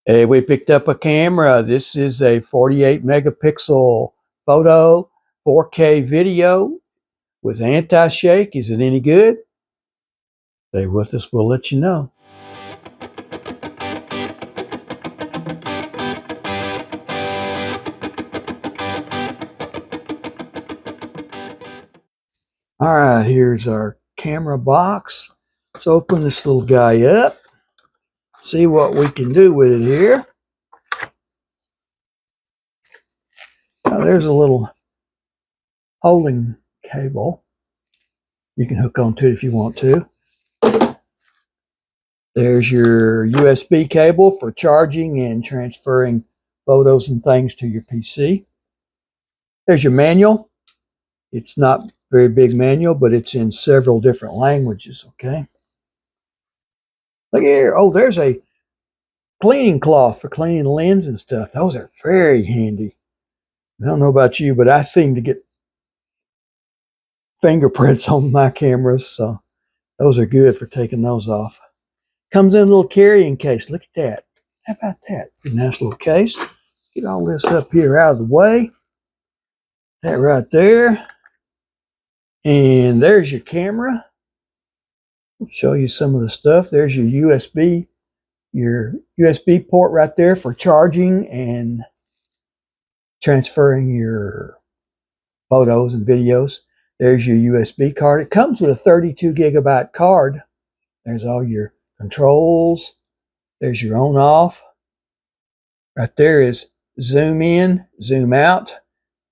Hey, we picked up a camera. This is a 48 megapixel photo, 4K video with anti-shake. Is it any good? Stay with us, we'll let you know. All right, here's our camera box. Let's open this little guy up, see what we can do with it here. Now, there's a little holding cable. You can hook onto it if you want to. There's your USB cable for charging and transferring photos and things to your PC. There's your manual. It's not a very big manual, but it's in several different languages, okay? Look here. Oh, there's a cleaning cloth for cleaning the lens and stuff. Those are very handy. I don't know about you, but I seem to get fingerprints on my cameras, so those are good for taking those off. Comes in a little carrying case. Look at that. How about that? A nice little case. Get all this up here out of the way. That right there. And there's your camera. I'll show you some of the stuff. There's your USB port right there for charging and transferring your photos and videos. There's your USB card. It comes with a 32 gigabyte card. There's all your controls. There's your on off. Right there is zoom in, zoom out,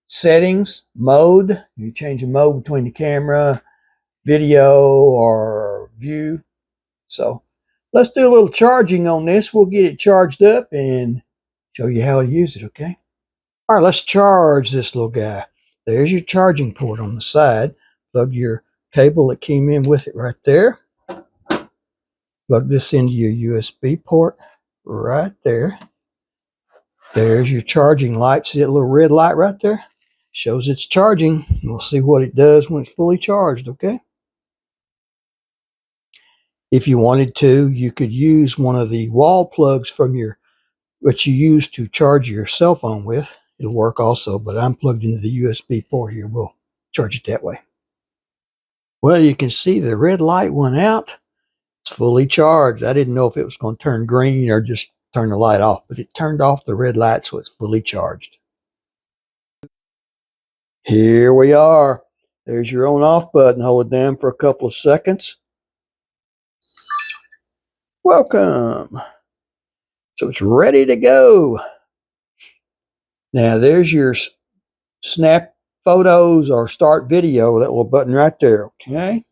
settings, mode. You change the mode between the camera, video, or view. So let's do a little charging on this. We'll get it charged up and show you how to use it, okay? All right, let's charge this little guy. There's your charging port on the side. Plug your cable that came in with it right there. Plug this into your USB port right there. There's your charging light. See that little red light right there? Shows it's charging. We'll see what it does when it's fully charged, okay? If you wanted to, you could use one of the wall plugs from what you use to charge your cell phone with. It'll work also, but I'm plugged into the USB port here. We'll charge it that way. Well, you can see the red light went out. It's fully charged. I didn't know if it was going to turn green or just turn the light off, but it turned off the red light, so it's fully charged. Here we are. There's your on off button. Hold it down for a couple of seconds. Welcome. So it's ready to go. Now there's your snap photos or start video, that little button right there, okay?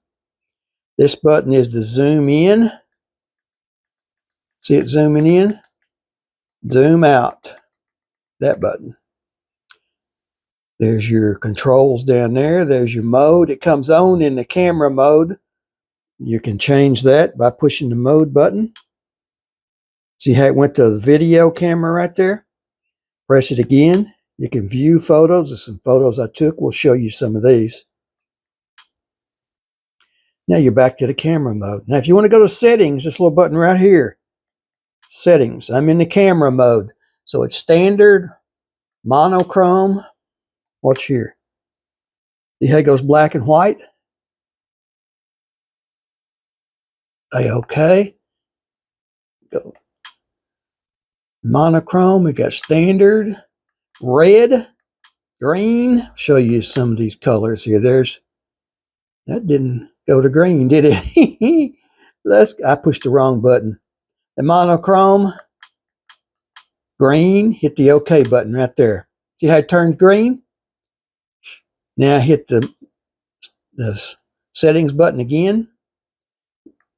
This button is the zoom in. See it zooming in? Zoom out. That button. There's your controls down there. There's your mode. It comes on in the camera mode. You can change that by pushing the mode button. See how it went to the video camera right there? Press it again. You can view photos. There's some photos I took. We'll show you some of these. Now you're back to the camera mode. Now if you want to go to settings, this little button right here. Settings. I'm in the camera mode. So it's standard, monochrome. Watch here. See how it goes black and white? Okay. Go. Monochrome. We got standard, red, green. Show you some of these colors here. That didn't go to green, did it? I pushed the wrong button. The monochrome, green, hit the OK button right there. See how it turned green? Now hit the settings button again.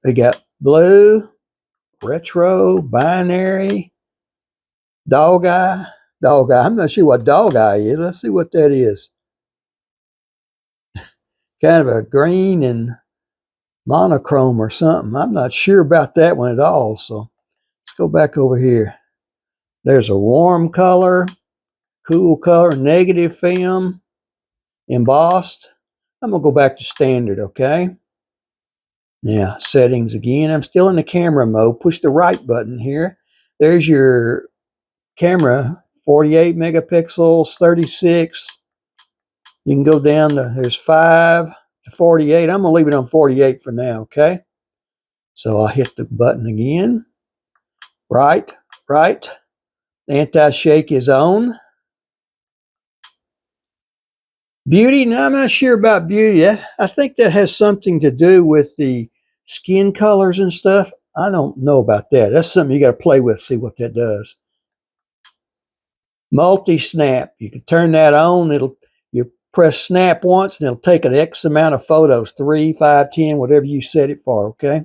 We got blue, retro, binary, dog eye. Dog eye. I'm not sure what dog eye is. Let's see what that is. Kind of a green and monochrome or something. I'm not sure about that one at all. So let's go back over here. There's a warm color, cool color, negative film, embossed. I'm going to go back to standard, okay? Now, settings again. I'm still in the camera mode. Push the right button here. There's your camera, 48 megapixels, 36. You can go down to, there's 5 to 48. I'm going to leave it on 48 for now, okay? So I'll hit the button again. Right. Anti-shake is on. Beauty, now I'm not sure about beauty. I think that has something to do with the skin colors and stuff. I don't know about that. That's something you got to play with, see what that does. Multi-snap, you can turn that on. You press snap once and it'll take an X amount of photos, 3, 5, 10, whatever you set it for, okay?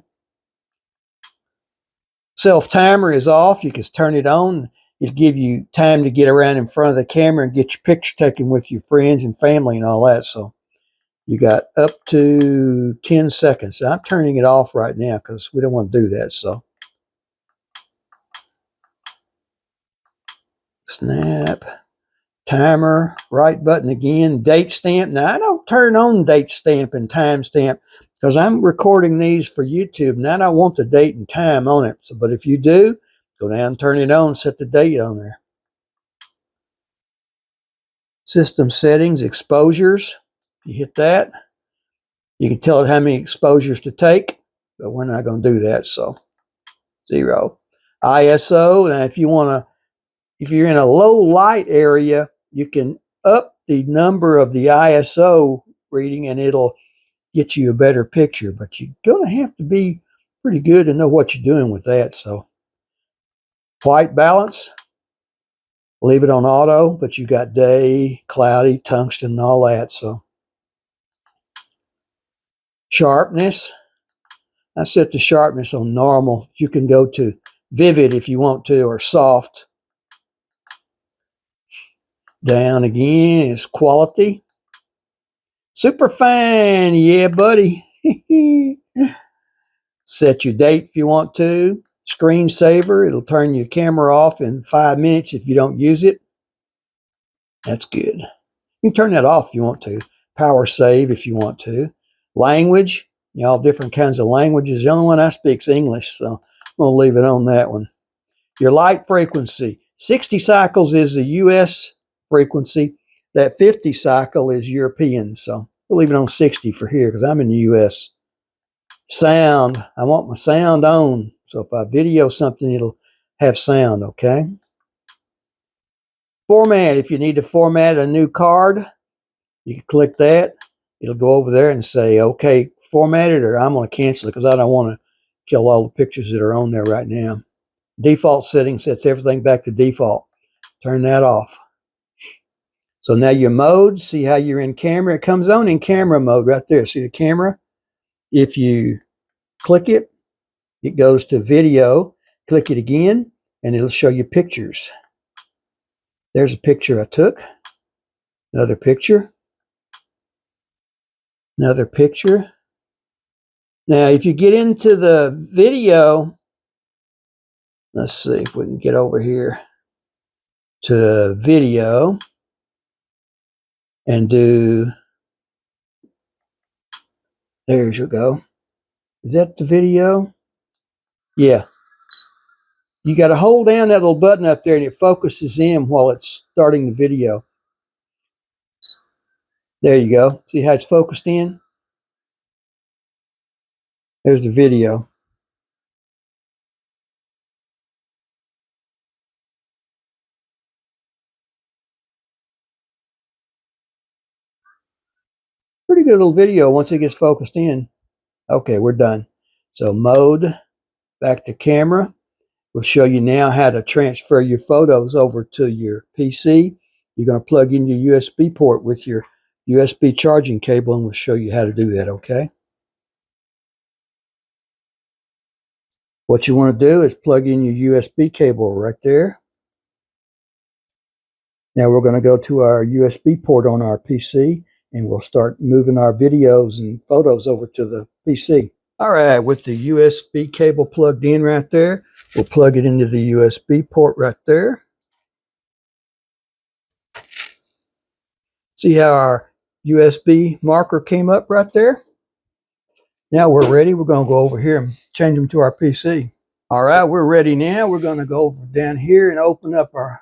Self-timer is off. You can turn it on. It'll give you time to get around in front of the camera and get your picture taken with your friends and family and all that. So you got up to 10 seconds. I'm turning it off right now because we don't want to do that. So snap, timer, right button again, date stamp. Now I don't turn on date stamp and time stamp because I'm recording these for YouTube and I don't want the date and time on it. So, but if you do, go down and turn it on, set the date on there. System settings, exposures. You hit that. You can tell it how many exposures to take, but we're not going to do that. So 0. ISO. Now, if you're in a low light area, you can up the number of the ISO reading, and it'll get you a better picture. But you're going to have to be pretty good to know what you're doing with that. So white balance. Leave it on auto, but you got day, cloudy, tungsten, and all that. So sharpness. I set the sharpness on normal. You can go to vivid if you want to, or soft. Down again is quality. Super fine, yeah, buddy. Set your date if you want to. Screensaver, it'll turn your camera off in 5 minutes if you don't use it. That's good. You can turn that off if you want to. Power save if you want to. Language, all different kinds of languages. The only one I speak is English, so I'm going to leave it on that one. Your light frequency, 60 cycles is the US frequency. That 50 cycle is European, so we'll leave it on 60 for here because I'm in the US. Sound, I want my sound on, so if I video something, it'll have sound, okay? Format, if you need to format a new card, you can click that. It'll go over there and say, okay, format it, or I'm going to cancel it because I don't want to kill all the pictures that are on there right now. Default settings sets everything back to default. Turn that off. So now your mode, see how you're in camera? It comes on in camera mode right there. See the camera? If you click it, it goes to video. Click it again, and it'll show you pictures. There's a picture I took. Another picture. Another picture. Now, if you get into the video, let's see if we can get over here to video and do, there you go. Is that the video? Yeah. You got to hold down that little button up there and it focuses in while it's starting the video. There you go. See how it's focused in? There's the video. Pretty good little video once it gets focused in. Okay, we're done. So mode, back to camera. We'll show you now how to transfer your photos over to your PC. You're going to plug in your USB port with your USB charging cable, and we'll show you how to do that, okay? What you want to do is plug in your USB cable right there. Now we're going to go to our USB port on our PC, and we'll start moving our videos and photos over to the PC. All right, with the USB cable plugged in right there, we'll plug it into the USB port right there. See how our USB marker came up right there? Now we're ready. We're going to go over here and change them to our PC. All right, we're ready now. We're going to go down here and open up our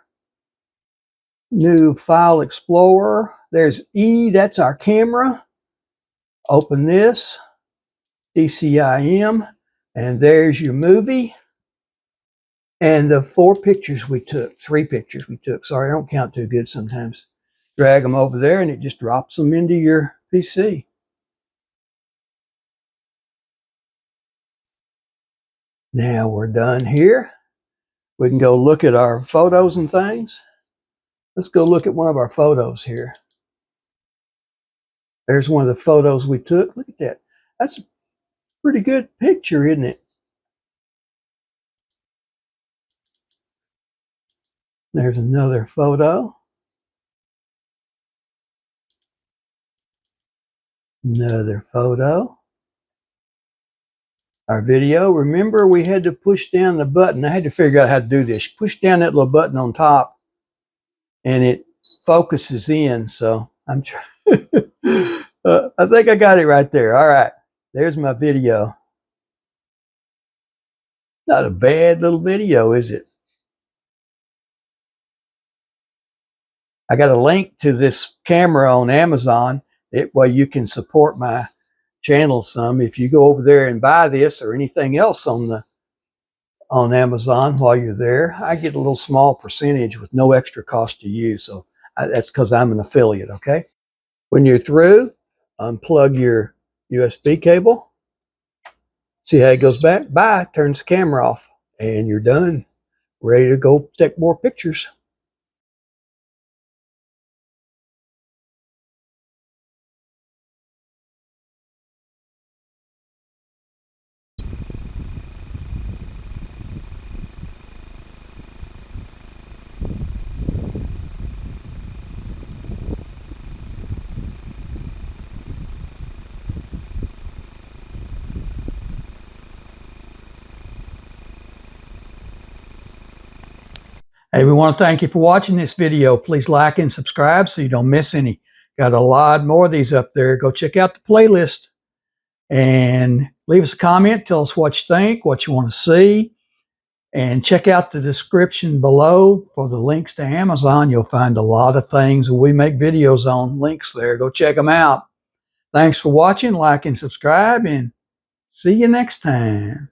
new file explorer. There's E, that's our camera. Open this, DCIM, and there's your movie. And the 3 pictures we took. Sorry, I don't count too good sometimes. Drag them over there and it just drops them into your PC. Now we're done here. We can go look at our photos and things. Let's go look at one of our photos here. There's one of the photos we took. Look at that. That's a pretty good picture, isn't it? There's another photo. Another photo. Our video. Remember, we had to push down the button. I had to figure out how to do this. Push down that little button on top and it focuses in. So I'm trying. I think I got it right there. All right. There's my video. Not a bad little video, is it? I got a link to this camera on Amazon. That way you can support my channel some. If you go over there and buy this or anything else on Amazon while you're there, I get a little small percentage with no extra cost to you. So that's because I'm an affiliate, okay? When you're through, unplug your USB cable. See how it goes back? Bye. Turns the camera off. And you're done. Ready to go take more pictures. Hey, we want to thank you for watching this video. Please like and subscribe so you don't miss any. Got a lot more of these up there. Go check out the playlist and leave us a comment. Tell us what you think, what you want to see. And check out the description below for the links to Amazon. You'll find a lot of things we make videos on. Links there. Go check them out. Thanks for watching. Like and subscribe, and see you next time.